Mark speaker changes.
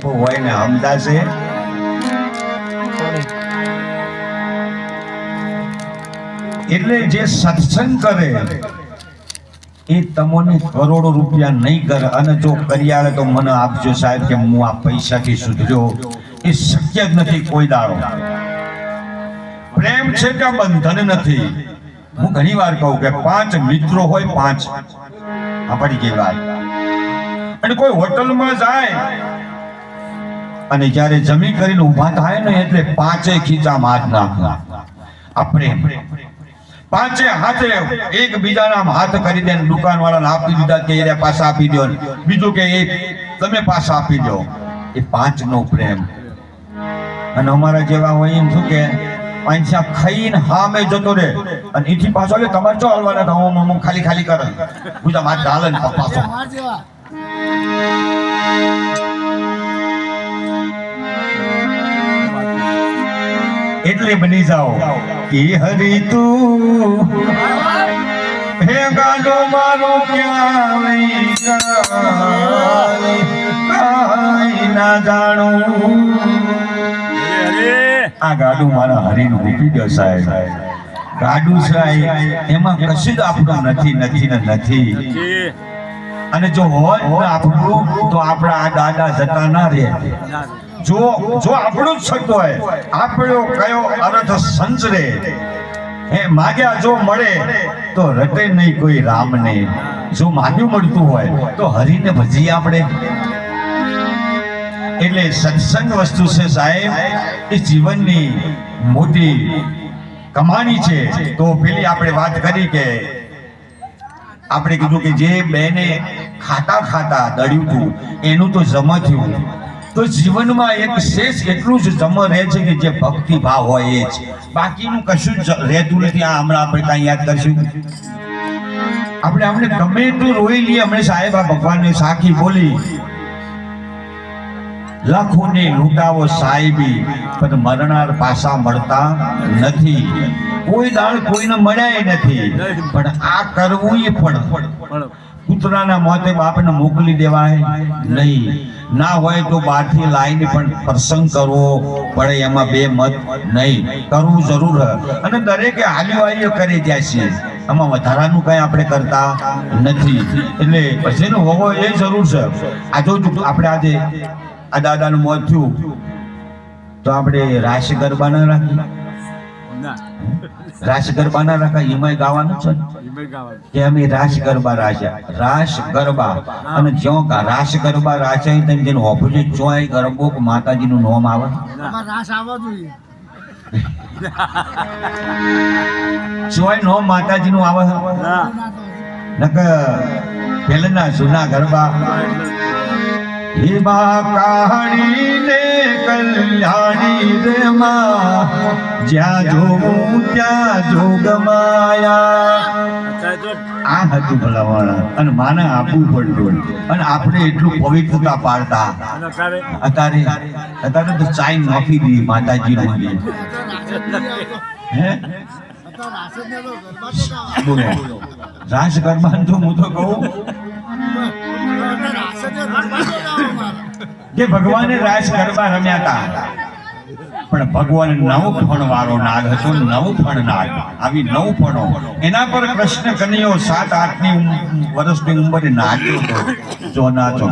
Speaker 1: હોય ને સમજાશે. એટલે જે સત્સંગ કરે એ તમને કરોડો રૂપિયા નહીં કરે, અને જો કરી આવે તો મને આપજો સાહેબ કે હું આ પૈસાથી સુધર્યો, એ શક્ય જ નથી કોઈ દાડો. પ્રેમ છે કે બંધન નથી. હું ઘણી વાર કહું કે 5 મિત્રો હોય, 5 આપણી જે વાત, અને કોઈ હોટલમાં જાય અને જ્યારે જમી કરીને ઊભા થાય ને એટલે 5 ખીચામાં હાથ નાખવા. આપણે 5 હાથે એકબીજાના હાથ કરી દે, દુકાન વાળાને આપી દીધા કે એને પાછા આપી દો, બીજું કે એ તમે પાછા આપી દો. એ 5 નો પ્રેમ. અને અમારા જેવા હોય એમ શું કે પૈસા ખાઈને હામે જતો રહે, અને એથી પાછો એટલે તમારે ચો હલવાના હું ખાલી ખાલી કરે બીજા વાત હાલે ને પાછો. એટલે બની જાઓ કે હરી તું હે ગાડો મારો ક્યાં લઈ કાઈ ના જાણું. આ ગાડું મારા હરીનું મૂકી દો સાહેબ. ગાડું સાહેબ એમાં કશું જ આપણું નથી નથી ને નથી. અને જો હોય આપણું તો આપણા આ દાદા જતા ના રહે. જો આપણું જ થતું હોય, આપણો કયો અર્થ સંચરે એ માગ્યા જો મળે તો રટે નહીં કોઈ રામને. જો માગ્યું મળતું હોય તો હરીને ભજી આપણે. એટલે સત્સંગ વસ્તુ છે સાહેબ, એ જીવનની મોટી કમાણી છે. તો પેલી આપણે વાત કરી કે આપણે કીધું કે જે બેને ખાતા ખાતા દળ્યું હતું એનું તો જમ થયું. તો જીવનમાં એક શેષ એટલું જ જમ રહે છે કે જે ભક્તિ ભાવ હોય એ જ, બાકીનું કશું જ રહેતું નથી. આ હમણાં આપણે કાંઈ યાદ કરશું, આપણે ગમે એટલું રોઈ લઈએ. હમણાં સાહેબ આ ભગવાનને સાખી બોલી, લાખોને લૂંટાવો સાહેબી પણ મરનાર પાછા મળતા નથી. કોઈ દાળ કોઈને મળ્યા નથી. પણ આ કરવું એ પણ કૂતરાના મોતે બાપને મોકલી દેવાય નહીં. ના હોય તો બહારથી લાવીને પણ પ્રસંગ કરવો પડે, એમાં બે મત નહીં. કરવું જરૂર અને દરેકે હાલીવાલીઓ કરી જાય છે, આમાં વધારાનું કઈ આપણે કરતા નથી. એટલે પછીનું હોવો એ જરૂર છે. આ જો આપણે આજે આ દાદાનું મોત થયું તો આપણે રાસ ગરબા ના રાખી, રાસ ગરબા ના રાખા, એમાં ગાવાનું છે કે અમે રાસ ગરબા રાખ્યા. રાસ ગરબા અને જો રાસ ગરબા રાખ્યા તેમ જેનું ઓપોઝિટ ચોય ગરબો માતાજીનું નામ આવે,
Speaker 2: રાસ આવવા જોઈએ.
Speaker 1: ચોય નામ માતાજીનું આવે. નકર પહેલાના જૂના ગરબા હિમા કાહણી ને કલ્યાણી રે માં, જ્યાં જોવું ત્યાં જોગ માયા. આ હતું ભલાવાળા અને માને આપવું પડતું. અને આપણે એટલું પવિત્રતા પાડતા. અત્યારે તો ચાઈ નાખી દી માતાજી નું. હે બોલો રાસ ગરબા તો હું તો કહું કે ભગવાને રાસ ગરબા રમ્યા હતા, પણ ભગવાન 9 ફણ વાળો નાગ હતો. 9 ફણ નાગ, આવી 9 ફણો. એના પર કૃષ્ણ કન્યો 7-8 વર્ષની ઉંમરે નાચ્યો હતો. જો નાચો